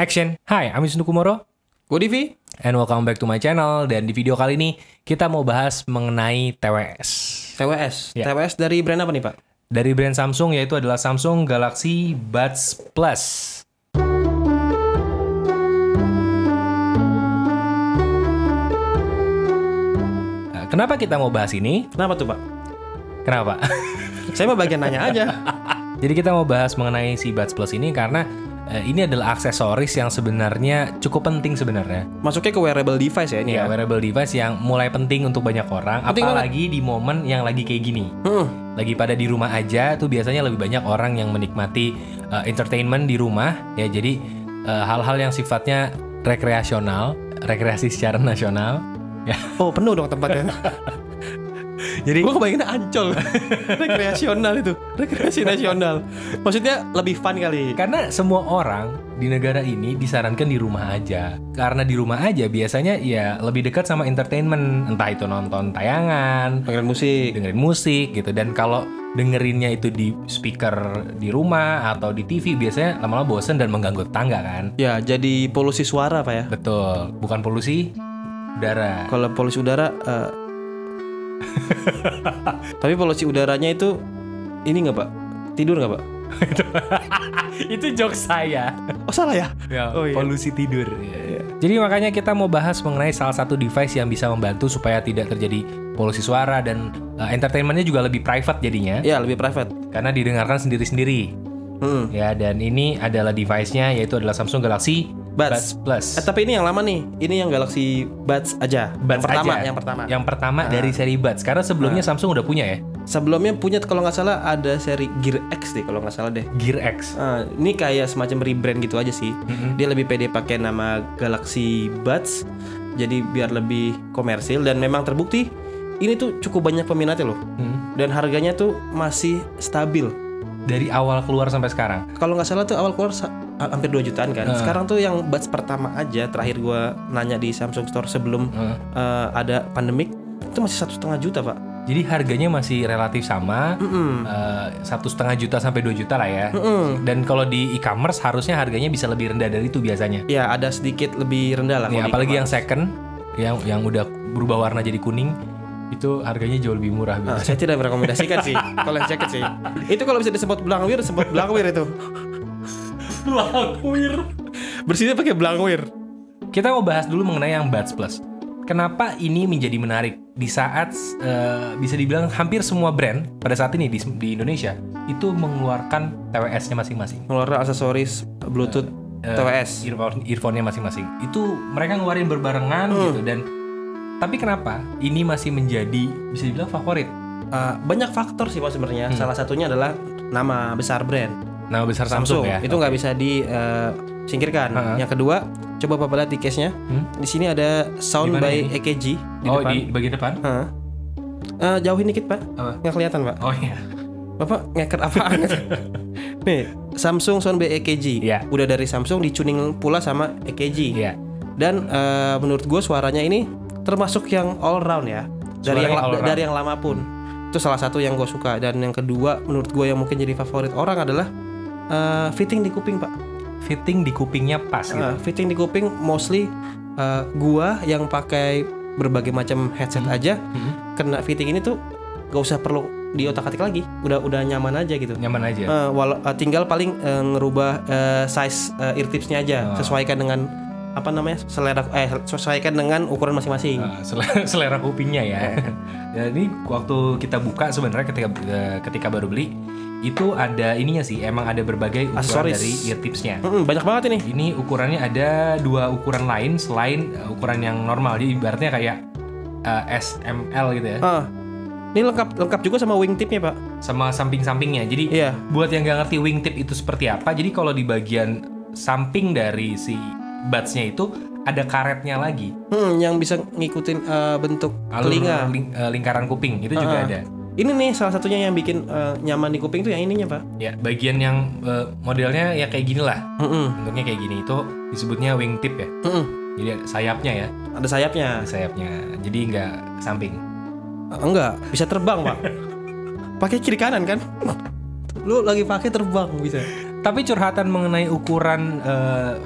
Action! Hi, I'm Wisnu Kumoro. Gue Divi. And welcome back to my channel. Dan di video kali ini kita mau bahas mengenai TWS. TWS. Ya. TWS dari brand apa nih, Pak? Dari brand Samsung, yaitu adalah Samsung Galaxy Buds Plus. Nah, kenapa kita mau bahas ini? Kenapa tuh, Pak? Kenapa? Saya mau bagian nanya aja. Jadi kita mau bahas mengenai si Buds Plus ini karena ini adalah aksesoris yang sebenarnya cukup penting sebenarnya. Masuknya ke wearable device ya ini Ya, ya? wearable device yang mulai penting untuk banyak orang, Penting apalagi di momen yang lagi kayak gini. Lagi pada di rumah aja tuh biasanya lebih banyak orang yang menikmati entertainment di rumah ya. Jadi hal-hal yang sifatnya rekreasional, rekreasi secara nasional ya. Oh, penuh dong tempatnya. Jadi Gue kebayanginnya Ancol. Rekreasional itu. Rekreasi nasional. Maksudnya lebih fun kali. karena semua orang di negara ini disarankan di rumah aja. Karena di rumah aja biasanya ya lebih dekat sama entertainment, entah itu nonton tayangan, dengerin musik gitu. Dan kalau dengerinnya itu di speaker di rumah atau di TV biasanya lama-lama bosen dan mengganggu tetangga kan. Ya, jadi polusi suara, Pak ya? Betul, bukan polusi udara. Kalau polusi udara tapi polusi udaranya itu ini nggak, Pak? Tidur nggak, Pak? Itu jokes saya. Oh, salah ya? Ya, Oh, iya. polusi tidur. Ya. Jadi makanya kita mau bahas mengenai salah satu device yang bisa membantu supaya tidak terjadi polusi suara dan entertainmentnya juga lebih private jadinya. Ya, lebih private. Karena didengarkan sendiri-sendiri. Ya, dan ini adalah device-nya yaitu adalah Samsung Galaxy Buds Plus. Tapi ini yang lama nih. Ini yang Galaxy Buds aja. Buds Yang aja. pertama. Yang pertama dari seri Buds. Karena sebelumnya Samsung udah punya ya. Sebelumnya punya kalau nggak salah ada seri Gear X deh kalau nggak salah deh. Gear X. Ini kayak semacam rebrand gitu aja sih. Dia lebih pede pakai nama Galaxy Buds. Jadi biar lebih komersil dan memang terbukti ini tuh cukup banyak peminatnya loh. Dan harganya tuh masih stabil. Dari awal keluar sampai sekarang. Kalau nggak salah tuh awal keluar hampir 2 jutaan kan. Sekarang tuh yang Buds pertama aja terakhir gua nanya di Samsung Store sebelum ada pandemik itu masih 1,5 juta, Pak. Jadi harganya masih relatif sama, 1,5 juta sampai 2 juta lah ya. Dan kalau di e-commerce harusnya harganya bisa lebih rendah dari itu biasanya. Ya, ada sedikit lebih rendah lah. Ya, kalau apalagi di yang e-commerce. second, yang udah berubah warna jadi kuning, itu harganya jauh lebih murah. Saya tidak merekomendasikan sih kalau yang jaket sih. Itu kalau bisa disebut blangwir, sebut blangwir itu. Blangwir. Bersihnya pakai blangwir. Kita mau bahas dulu mengenai yang Buds Plus. Kenapa ini menjadi menarik di saat bisa dibilang hampir semua brand pada saat ini di Indonesia itu mengeluarkan TWS-nya masing-masing. Mengeluarkan aksesoris Bluetooth TWS. Earphone-nya masing-masing. Itu mereka ngeluarin berbarengan gitu. Dan tapi kenapa ini masih menjadi bisa dibilang favorit? Banyak faktor sih, Pak, sebenarnya. Salah satunya adalah nama besar brand. Nama besar Samsung ya. Itu nggak bisa disingkirkan. Yang kedua, coba Bapak lihat di case-nya. Di sini ada Sound Dimana by ini? EKG di Oh, depan. di bagian depan? Jauhin dikit, Pak. Apa? Nggak kelihatan, Pak. Oh iya. Bapak ngeket apaan? Nih, Samsung Sound by EKG. Iya. Udah dari Samsung dituning pula sama EKG. Iya. Dan menurut gue suaranya ini termasuk yang all round ya. Dari yang lama pun. Itu salah satu yang gue suka. Dan yang kedua menurut gue yang mungkin jadi favorit orang adalah fitting di kuping, Pak. Fitting di kupingnya pas gitu. Fitting di kuping mostly gua yang pakai berbagai macam headset aja kena fitting ini tuh gak usah perlu diotak-atik lagi. Udah nyaman aja gitu. Nyaman aja. Tinggal paling ngerubah size eartipsnya aja, sesuaikan dengan sesuaikan dengan ukuran masing-masing. Selera kupingnya ya. Ya, ini waktu kita buka sebenarnya ketika baru beli itu ada ininya sih, emang ada berbagai ukuran Aksesoris dari eartipsnya. Banyak banget ini. Ini ukurannya ada 2 ukuran lain selain ukuran yang normal. Jadi ibaratnya kayak SML gitu ya. Ini lengkap juga sama wingtipnya, Pak. Sama samping-sampingnya. Jadi Iya. buat yang nggak ngerti wingtip itu seperti apa, jadi kalau di bagian samping dari si buds-nya itu ada karetnya lagi. Yang bisa ngikutin bentuk Alur telinga. lingkaran kuping itu juga ada. Ini nih salah satunya yang bikin nyaman di kuping tuh yang ininya, Pak. Ya, bagian yang modelnya ya kayak gini lah. Bentuknya kayak gini itu disebutnya wingtip ya. Jadi ada sayapnya ya. Ada sayapnya. Ada sayapnya. Jadi nggak ke samping. Enggak, bisa terbang, Pak. Pakai kiri kanan kan? Lu lagi pakai terbang bisa. Tapi curhatan mengenai ukuran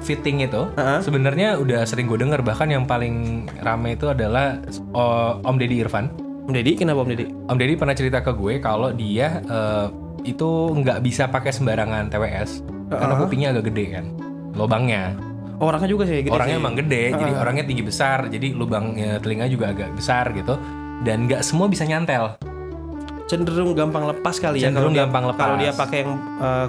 fitting itu sebenarnya udah sering gue denger. Bahkan yang paling rame itu adalah Om Deddy Irfan. Om Deddy, kenapa Om Deddy? Om Deddy pernah cerita ke gue kalau dia itu nggak bisa pakai sembarangan TWS karena kupingnya agak gede kan, lubangnya. Orangnya juga sih gede. Orangnya emang gede, jadi orangnya tinggi besar, jadi lubangnya telinga juga agak besar gitu. Dan nggak semua bisa nyantel. Cenderung gampang lepas kali ya. Cenderung gampang lepas. Kalau dia pakai yang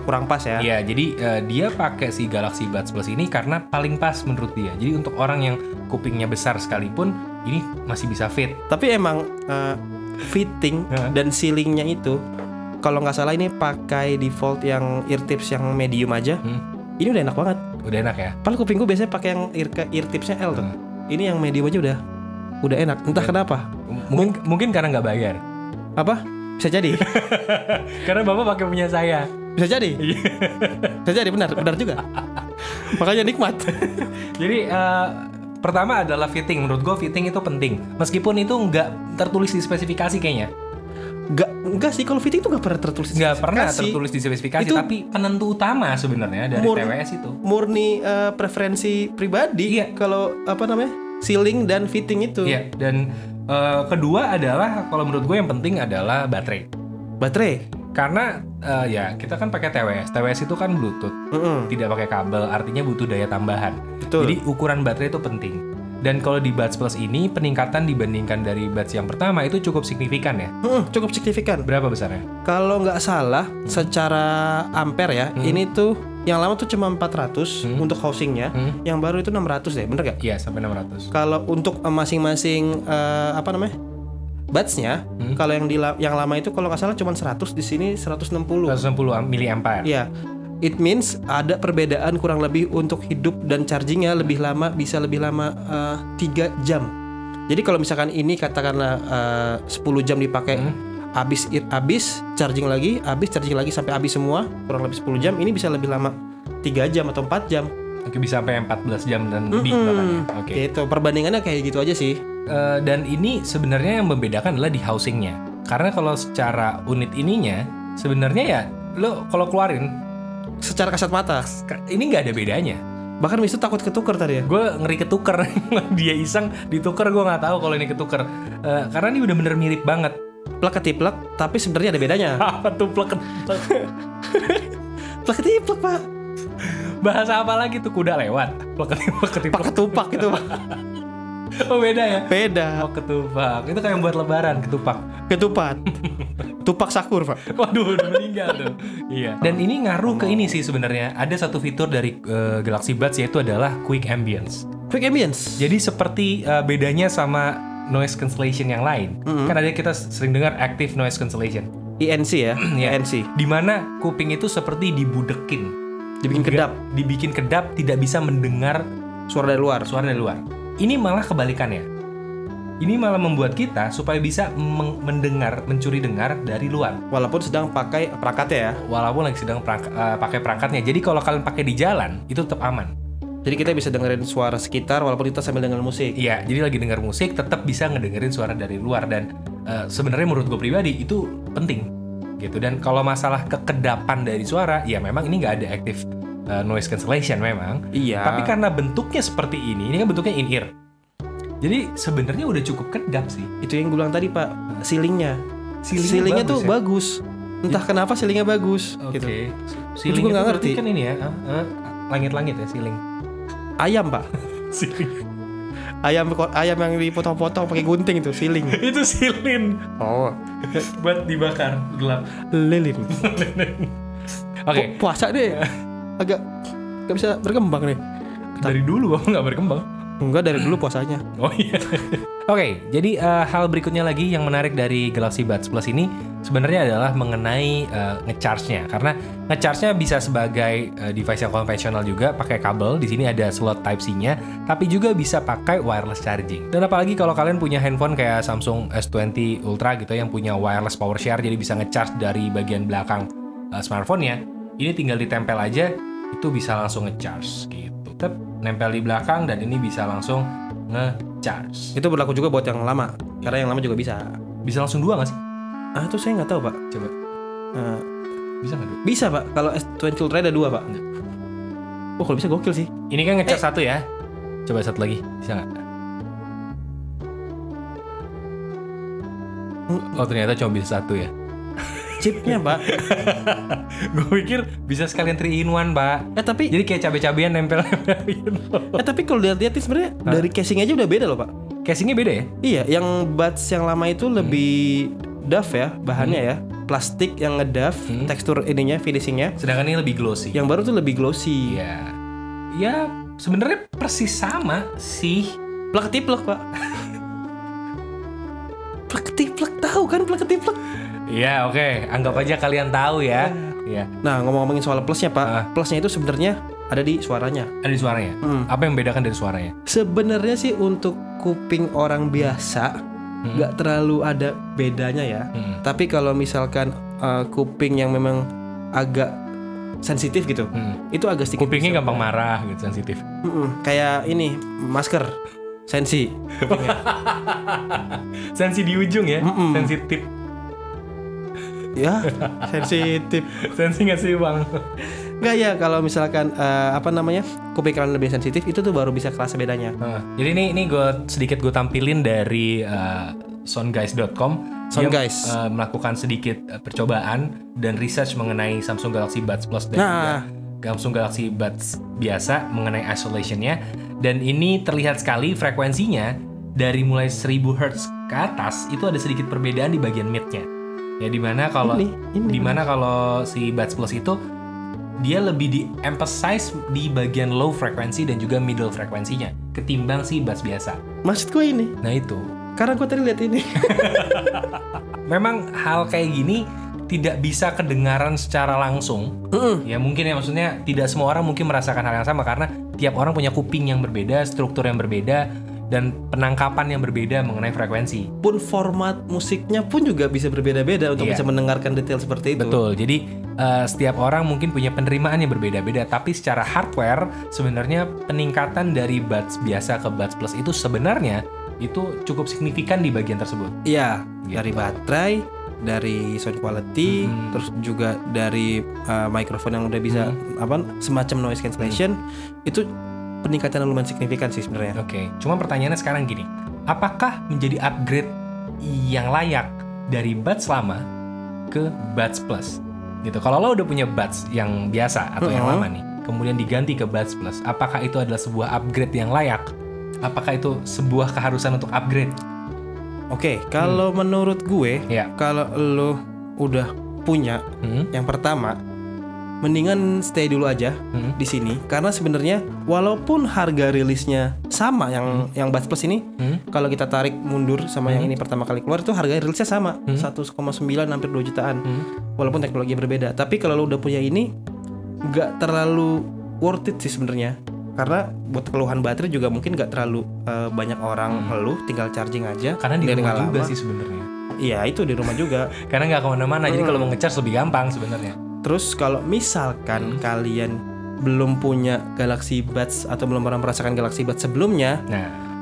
kurang pas ya. Iya, jadi dia pakai si Galaxy Buds Plus ini karena paling pas menurut dia. Jadi untuk orang yang kupingnya besar sekalipun ini masih bisa fit. Tapi emang fitting dan ceilingnya itu kalau nggak salah ini pakai default yang ear tips yang medium aja. Ini udah enak banget. Udah enak ya. Padahal kupingku biasanya pakai yang ear tipsnya L tuh. Ini yang medium aja udah enak. Entah kenapa. Mungkin karena nggak bayar. Apa? Bisa jadi. Karena Bapak pakai punya saya. Bisa jadi. Bisa jadi, benar juga. Makanya nikmat. Jadi pertama adalah fitting. Menurut gue fitting itu penting. Meskipun itu nggak tertulis di spesifikasi kayaknya. Enggak sih, kalau fitting itu nggak pernah tertulis. Nggak pernah tertulis di spesifikasi. Itu tapi penentu utama sebenarnya dari TWS itu. Murni preferensi pribadi. Iya. Kalau ceiling dan fitting itu. Iya. Dan kedua adalah kalau menurut gue yang penting adalah baterai. Karena ya kita kan pakai TWS. TWS itu kan Bluetooth, tidak pakai kabel, artinya butuh daya tambahan. Betul. Jadi ukuran baterai itu penting. Dan kalau di Buds Plus ini peningkatan dibandingkan dari Buds yang pertama itu cukup signifikan ya. Cukup signifikan. Berapa besarnya? Kalau nggak salah secara ampere ya, ini tuh yang lama tuh cuma 400 untuk housingnya, yang baru itu 600 deh, bener gak? Iya, sampai 600. Kalau untuk masing-masing Buds-nya, kalau yang lama itu kalau nggak salah cuma 100, di sini 160. 160 mAh. Iya. It means ada perbedaan kurang lebih untuk hidup dan chargingnya bisa lebih lama 3 jam. Jadi kalau misalkan ini katakanlah 10 jam dipakai, habis charging lagi sampai habis semua, kurang lebih 10 jam, ini bisa lebih lama 3 jam atau 4 jam. Oke, bisa sampai 14 jam dan lebih bahkan. Oke. Gitu, perbandingannya kayak gitu aja sih. Dan ini sebenarnya yang membedakan adalah di housingnya. Karena kalau secara unit ininya sebenarnya ya lo kalau keluarin secara kasat mata ini nggak ada bedanya. Bahkan Mistu takut ketuker tadi ya. Gue ngeri ketuker. Dia iseng dituker, gue nggak tahu kalau ini ketuker. Karena ini udah bener mirip banget. Plek ketiplek, tapi sebenarnya ada bedanya. Apa tuh plek ketiplek? Plek ketiplek, Pak. Bahasa apa lagi tuh, kuda lewat? Plek ketiplek. Pak ketupak itu, Pak. Oh beda ya? Beda. Oh ketupak. Itu kayak buat lebaran, ketupak. Ketupat. Tupak sakur, Pak. Waduh, udah meninggal tuh. Iya. Dan ini ngaruh ke ini sih sebenarnya. Ada satu fitur dari Galaxy Buds yaitu adalah Quick Ambience. Quick Ambience. Jadi seperti bedanya sama noise cancellation yang lain. Kan ada kita sering dengar active noise cancellation. INC ya. INC. Dimana kuping itu seperti dibudekin, dibikin kedap, tidak bisa mendengar suara dari luar. Ini malah kebalikannya. Ini malah membuat kita supaya bisa mencuri dengar dari luar. Walaupun sedang pakai perangkatnya ya. Walaupun lagi sedang pakai perangkatnya. Jadi kalau kalian pakai di jalan itu tetap aman. Jadi kita bisa dengerin suara sekitar walaupun kita sambil denger musik. Iya, jadi lagi denger musik tetap bisa ngedengerin suara dari luar. Dan sebenarnya menurut gue pribadi itu penting gitu. Dan kalau masalah kekedapan dari suara, ya memang ini nggak ada active noise cancellation memang. Iya. Tapi karena bentuknya seperti ini kan bentuknya in ear. Jadi sebenarnya udah cukup kedap sih. Itu yang gue bilang tadi, Pak. Ceilingnya bagus, tuh ya? bagus. Entah kenapa ceilingnya bagus. Oke. Gitu. Ceilingnya juga nggak ngerti. Kan ini ya, langit-langit ya ceiling. Ayam, Pak. Ayam yang dipotong-potong pakai gunting itu ceiling. Itu silin. Oh. Buat dibakar gelap. Lilin. Oke. Puasa deh. Agak gak bisa berkembang nih. Dari dulu aku nggak berkembang. Enggak, dari dulu puasanya. Oh iya. Oke, jadi hal berikutnya lagi yang menarik dari Galaxy Buds Plus ini sebenarnya adalah mengenai ngecharge-nya. Karena ngecharge-nya bisa sebagai device yang konvensional juga pakai kabel. Di sini ada slot Type-C-nya, tapi juga bisa pakai wireless charging. Dan apalagi kalau kalian punya handphone kayak Samsung S20 Ultra gitu yang punya wireless power share, jadi bisa ngecharge dari bagian belakang smartphone-nya. Ini tinggal ditempel aja, itu bisa langsung ngecharge gitu. Tetap nempel di belakang dan ini bisa langsung nge-charge. Itu berlaku juga buat yang lama, karena yang lama juga bisa. Bisa langsung 2 nggak sih? Itu saya nggak tahu, Pak. Coba. Bisa nggak 2? Bisa pak, kalau S20 Ultra ada 2 pak. Oh kalau bisa gokil sih. Ini kan ngecas 1 ya. Coba 1 lagi, bisa nggak? Oh ternyata cuma bisa 1 ya. Chipnya pak. Gue pikir bisa sekalian 3 in 1 pak. Tapi jadi kayak cabe-cabean nempel gitu. Tapi kalau dilihat sebenarnya dari casing aja udah beda loh pak. Casingnya beda ya? Iya, yang buds yang lama itu lebih dough ya bahannya ya, plastik yang ngeduff, tekstur ininya, finishingnya. Sedangkan ini lebih glossy. Yang baru tuh lebih glossy. Iya. Ya sebenarnya persis sama sih. Plek ketiplek pak. Plek ketiplek, tahu kan plek ketiplek? Iya oke. Anggap aja kalian tahu ya. Iya. Nah ngomong-ngomongin soal plusnya pak, plusnya itu sebenarnya ada di suaranya. Ada di suaranya. Apa yang membedakan dari suaranya? Sebenarnya sih untuk kuping orang biasa nggak terlalu ada bedanya ya. Tapi kalau misalkan kuping yang memang agak sensitif gitu, itu agak sedikit. Kupingnya gampang marah gitu, sensitif. Kayak ini masker sensi. Sensi di ujung ya, sensitif. Ya, sensitif. Sensi nggak sih bang? Nggak ya, kalau misalkan kuping kalian lebih sensitif itu tuh baru bisa kerasa bedanya. Jadi ini gue sedikit tampilin dari soundguys.com. Soundguys melakukan sedikit percobaan dan research mengenai Samsung Galaxy Buds Plus dan juga Samsung Galaxy Buds biasa mengenai isolationnya. Dan ini terlihat sekali frekuensinya dari mulai 1000 Hz ke atas itu ada sedikit perbedaan di bagian midnya. Ya dimana kalau si Buds Plus itu dia lebih di-emphasize di bagian low frekuensi dan juga middle frekuensinya ketimbang si Buds biasa. Maksud gue ini. Nah itu. Karena gue tadi lihat ini. Memang hal kayak gini tidak bisa kedengaran secara langsung. Ya mungkin ya maksudnya tidak semua orang mungkin merasakan hal yang sama karena tiap orang punya kuping yang berbeda, struktur yang berbeda, dan penangkapan yang berbeda mengenai frekuensi. Pun format musiknya pun juga bisa berbeda-beda untuk bisa mendengarkan detail seperti itu. Betul. Jadi setiap orang mungkin punya penerimaan yang berbeda-beda. Tapi secara hardware sebenarnya peningkatan dari Buds biasa ke Buds Plus itu sebenarnya itu cukup signifikan di bagian tersebut. Iya. Gitu. Dari baterai, dari sound quality, terus juga dari mikrofon yang udah bisa semacam noise cancellation itu peningkatan yang lumayan signifikan sih sebenarnya. Oke. Cuma pertanyaannya sekarang gini, apakah menjadi upgrade yang layak dari Buds lama ke Buds Plus? Gitu. Kalau lo udah punya Buds yang biasa atau yang lama nih, kemudian diganti ke Buds Plus, apakah itu adalah sebuah upgrade yang layak? Apakah itu sebuah keharusan untuk upgrade? Oke, kalau menurut gue, kalau lo udah punya yang pertama, mendingan stay dulu aja di sini karena sebenarnya walaupun harga rilisnya sama yang Buds Plus ini, kalau kita tarik mundur sama yang ini pertama kali keluar itu harga rilisnya sama 1,9 hampir 2 jutaan. Walaupun teknologi berbeda, tapi kalau lo udah punya ini nggak terlalu worth it sih sebenarnya. Karena buat keluhan baterai juga mungkin nggak terlalu banyak orang ngeluh, tinggal charging aja. Karena di rumah juga sih sebenarnya. Iya itu di rumah juga. Karena nggak kemana-mana, jadi kalau mau nge-charge lebih gampang sebenarnya. Terus kalau misalkan kalian belum punya Galaxy Buds atau belum pernah merasakan Galaxy Buds sebelumnya,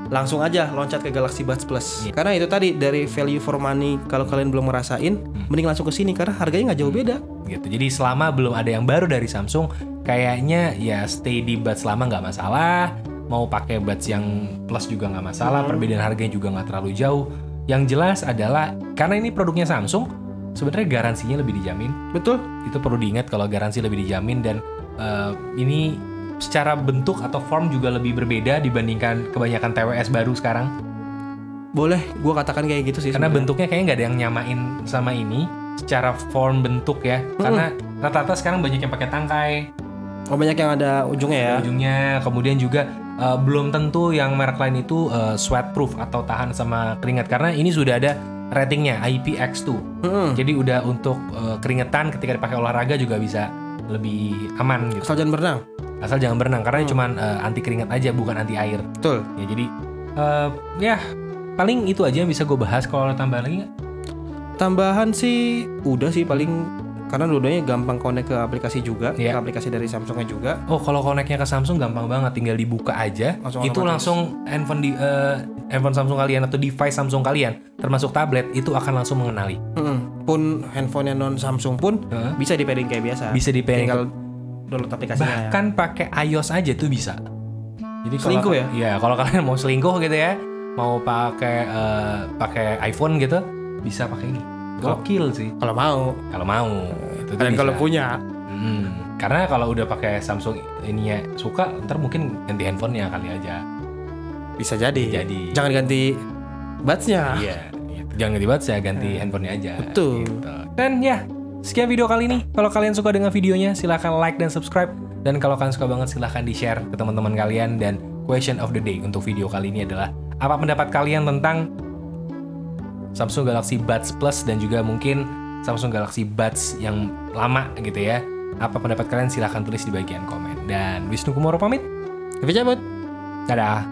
langsung aja loncat ke Galaxy Buds Plus. Karena itu tadi dari value for money, kalau kalian belum ngerasain, mending langsung ke sini karena harganya nggak jauh beda. Gitu. Jadi selama belum ada yang baru dari Samsung, kayaknya ya stay di Buds lama nggak masalah. Mau pakai Buds yang Plus juga nggak masalah. Perbedaan harganya juga nggak terlalu jauh. Yang jelas adalah karena ini produknya Samsung, sebenarnya garansinya lebih dijamin. Betul. Itu perlu diingat kalau garansi lebih dijamin dan ini secara bentuk atau form juga lebih berbeda dibandingkan kebanyakan TWS baru sekarang. Boleh, gue katakan kayak gitu sih. Karena sebenernya. bentuknya kayaknya nggak ada yang nyamain sama ini secara form bentuk ya. Karena rata-rata sekarang banyak yang pakai tangkai. Oh banyak yang ada ujungnya ya. Ujungnya, kemudian juga belum tentu yang merek lain itu sweat proof atau tahan sama keringat karena ini sudah ada ratingnya IPX2. Jadi udah untuk keringetan ketika dipakai olahraga juga bisa lebih aman gitu. Asal jangan berenang. Asal jangan berenang karena cuma anti keringat aja bukan anti air. Betul. Ya jadi ya paling itu aja yang bisa gue bahas. Kalau ada tambahan lagi nggak? Tambahan sih udah sih paling Karena dua-duanya gampang connect ke aplikasi juga, Iya. ke aplikasi dari Samsungnya juga. Oh, kalau connect-nya ke Samsung gampang banget, tinggal dibuka aja. Langsung Itu otomatis. langsung handphone Samsung kalian atau device Samsung kalian, termasuk tablet, itu akan langsung mengenali. Pun handphonenya non Samsung pun bisa di pairing kayak biasa. Bisa di pairing. Tinggal download aplikasinya. Bahkan pakai iOS aja tuh bisa. Jadi Selingkuh ya? Iya, kalau kalian mau selingkuh gitu ya, mau pakai iPhone gitu, bisa pakai ini. Gokil sih. Kalau mau. Kalau mau. Itu tuh Dan bisa. kalau punya. Karena kalau udah pakai Samsung ininya suka, ntar mungkin ganti handphonenya kali aja. Bisa jadi. Jadi. Jangan ganti buds-nya. Iya. Jangan ganti buds ya, ganti handphonenya aja. Betul. Gitu. Dan ya, sekian video kali ini. Kalau kalian suka dengan videonya, silahkan like dan subscribe. Dan kalau kalian suka banget, silahkan di-share ke teman-teman kalian. Dan question of the day untuk video kali ini adalah, apa pendapat kalian tentang Samsung Galaxy Buds Plus dan juga mungkin Samsung Galaxy Buds yang lama gitu ya. Apa pendapat kalian? Silahkan tulis di bagian komen. Dan Wisnu Kumoro pamit. Tapi cabut. Dadah.